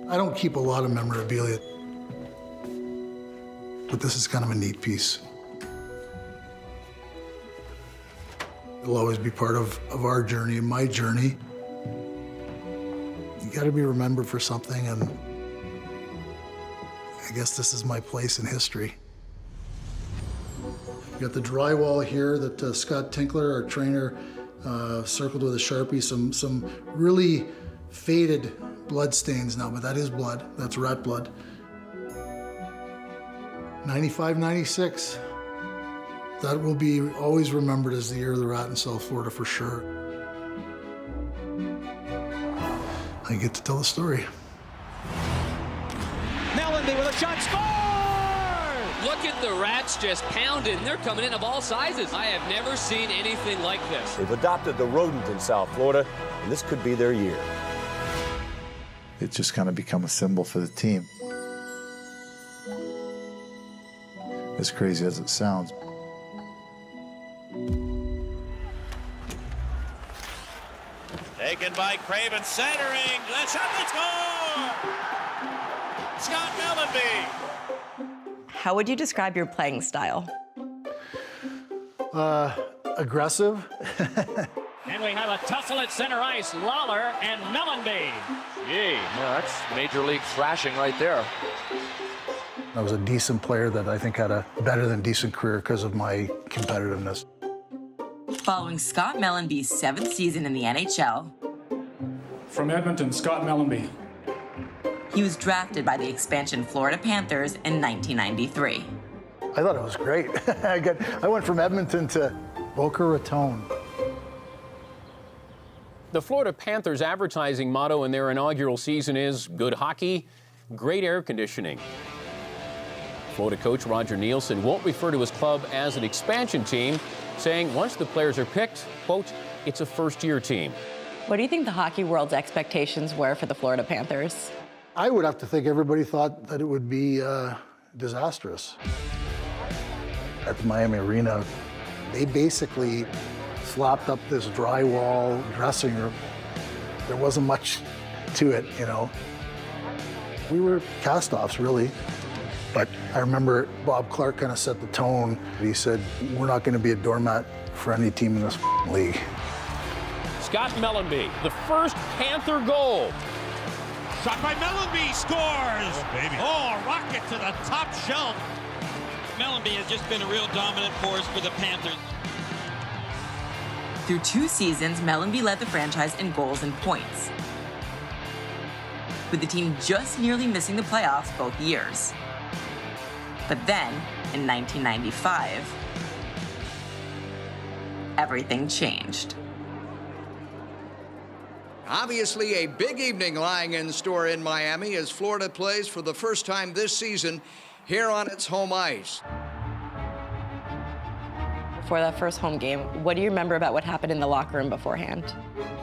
I don't keep a lot of memorabilia, but this is kind of a neat piece. It'll always be part of our journey, my journey. You gotta be remembered for something, and I guess this is my place in history. You got the drywall here that Scott Tinkler, our trainer, circled with a Sharpie, some really faded blood stains now, but that is blood, that's rat blood. 95, 96. That will be always remembered as the year of the rat in South Florida for sure. I get to tell the story. Mellenby with a shot, score! Look at the Rats just pounding. They're coming in of all sizes. I have never seen anything like this. They've adopted the rodent in South Florida, and this could be their year. It's just kind of become a symbol for the team. As crazy as it sounds. Taken by Craven, centering. Let's shot, let's go! Scott Mellenby. How would you describe your playing style? Aggressive. And we have a tussle at center ice, Lawler and Mellenby. Gee, yeah, that's major league thrashing right there. I was a decent player that I think had a better than decent career because of my competitiveness. Following Scott Mellenby's 7th season in the NHL, from Edmonton, Scott Mellenby. he was drafted by the expansion Florida Panthers in 1993. I thought it was great. I went from Edmonton to Boca Raton. The Florida Panthers advertising motto in their inaugural season is good hockey, great air conditioning. Florida coach Roger Nielsen won't refer to his club as an expansion team, saying once the players are picked, quote, it's a first-year team. What do you think the hockey world's expectations were for the Florida Panthers? I would have to think everybody thought that it would be disastrous. At the Miami Arena, they basically slapped up this drywall dressing room. There wasn't much to it, you know. We were cast-offs, really. But I remember Bob Clark kind of set the tone. He said, we're not going to be a doormat for any team in this league. Scott Mellenby, the first Panther goal. Shot by Mellenby, scores! Oh, baby. Oh, a rocket to the top shelf. Mellenby has just been a real dominant force for the Panthers. Through 2 seasons, Mellenby led the franchise in goals and points, with the team just nearly missing the playoffs both years. But then, in 1995, everything changed. Obviously, a big evening lying in store in Miami as Florida plays for the first time this season here on its home ice. For that first home game, what do you remember about what happened in the locker room beforehand?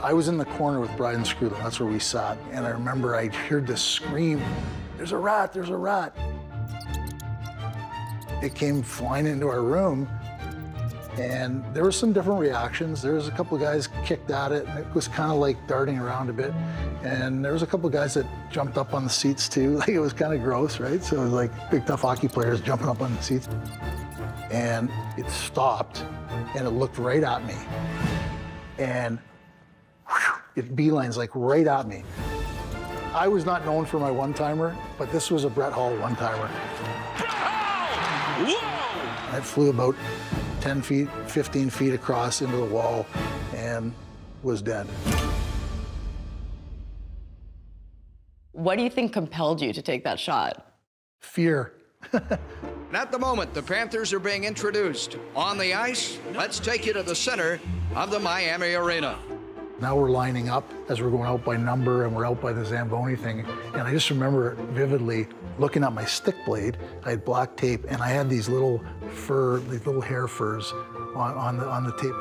I was in the corner with Brian Screwdon. That's where we sat. And I remember I heard this scream, there's a rat, there's a rat. It came flying into our room, and there were some different reactions. There was a couple of guys kicked at it, and it was kind of like darting around a bit. And there was a couple of guys that jumped up on the seats too. Like, it was kind of gross, right? So it was like big tough hockey players jumping up on the seats. And it stopped, and it looked right at me. And whew, it beelines like right at me. I was not known for my one-timer, but this was a Brett Hall one-timer. Whoa! It flew about 10 feet, 15 feet across into the wall and was dead. What do you think compelled you to take that shot? Fear. And at the moment, the Panthers are being introduced. On the ice, let's take you to the center of the Miami Arena. Now we're lining up as we're going out by number, and we're out by the Zamboni thing. And I just remember vividly looking at my stick blade. I had black tape, and I had these little hair furs on the tape.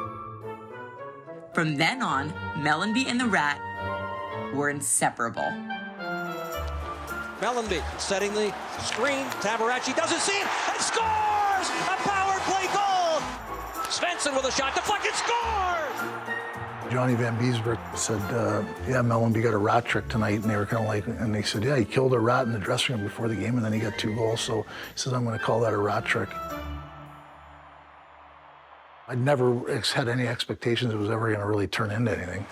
From then on, Mellenby and the Rat were inseparable. Mellenby setting the screen. Tabaracci doesn't see it and scores! A power play goal! Svensson with a shot, deflected, scores! Johnny Van Beesbrook said, yeah, Mellenby got a rat trick tonight, and they were kind of like, and they said, yeah, he killed a rat in the dressing room before the game, and then he got 2 goals, so he says, I'm going to call that a rat trick. I'd never had any expectations it was ever going to really turn into anything.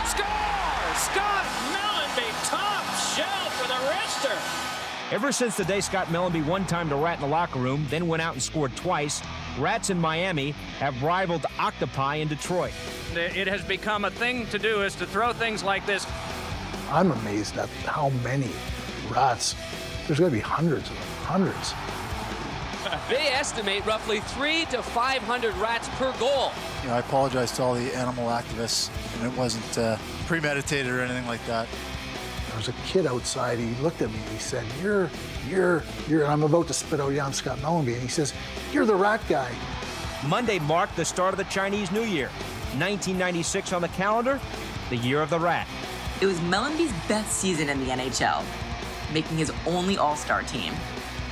Score! Scott Mellenby, top shelf for the wrister. Ever since the day Scott Mellenby one time to rat in the locker room, then went out and scored twice, Rats in Miami have rivaled octopi in Detroit. It has become a thing to do is to throw things like this. I'm amazed at how many rats. There's got to be hundreds of them, hundreds. They estimate roughly 300 to 500 rats per goal. You know, I apologize to all the animal activists, and it wasn't premeditated or anything like that. There was a kid outside, he looked at me and he said, you're, and I'm about to spit out Jan Scott Mellenby, and he says, you're the rat guy. Monday marked the start of the Chinese New Year. 1996 on the calendar, the year of the rat. It was Mellenby's best season in the NHL, making his only All-Star team.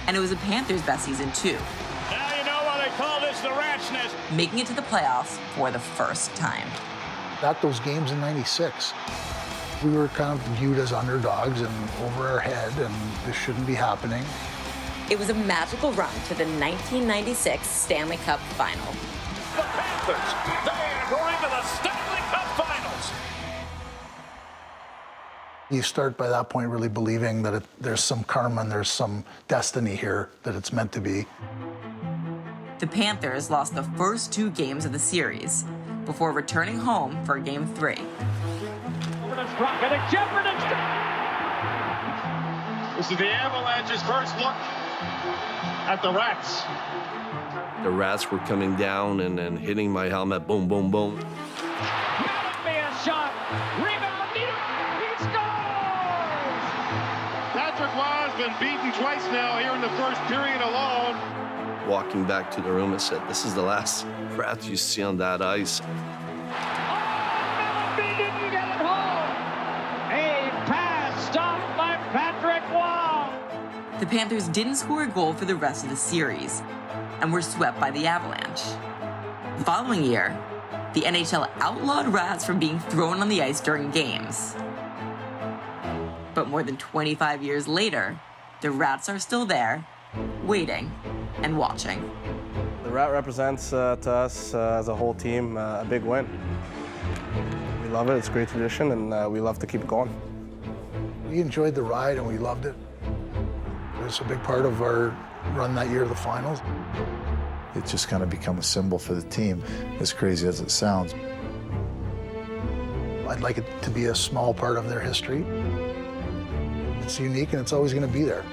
And it was the Panthers' best season, too. Now you know why they call this the rat's nest. Making it to the playoffs for the first time. At those games in '96, we were kind of viewed as underdogs and over our head, and this shouldn't be happening. It was a magical run to the 1996 Stanley Cup Final. The Panthers, they are going to the Stanley Cup Finals. You start by that point really believing that there's some karma and there's some destiny here, that it's meant to be. The Panthers lost the first 2 games of the series before returning home for Game 3. This is the Avalanche's first look at the Rats. The rats were coming down and hitting my helmet. Boom, boom, boom. Mellenby a shot. Rebound. He scores! Patrick Roy's been beaten twice now here in the first period alone. Walking back to the room, I said, this is the last rat you see on that ice. Mellenby didn't get it home. A pass stopped by Patrick Roy. The Panthers didn't score a goal for the rest of the series and were swept by the Avalanche. The following year, the NHL outlawed rats from being thrown on the ice during games. But more than 25 years later, the rats are still there, waiting and watching. The rat represents to us as a whole team a big win. We love it, it's a great tradition, and we love to keep it going. We enjoyed the ride and we loved it. It was a big part of our run that year of the finals. It's just kind of become a symbol for the team, as crazy as it sounds. I'd like it to be a small part of their history. It's unique and it's always going to be there.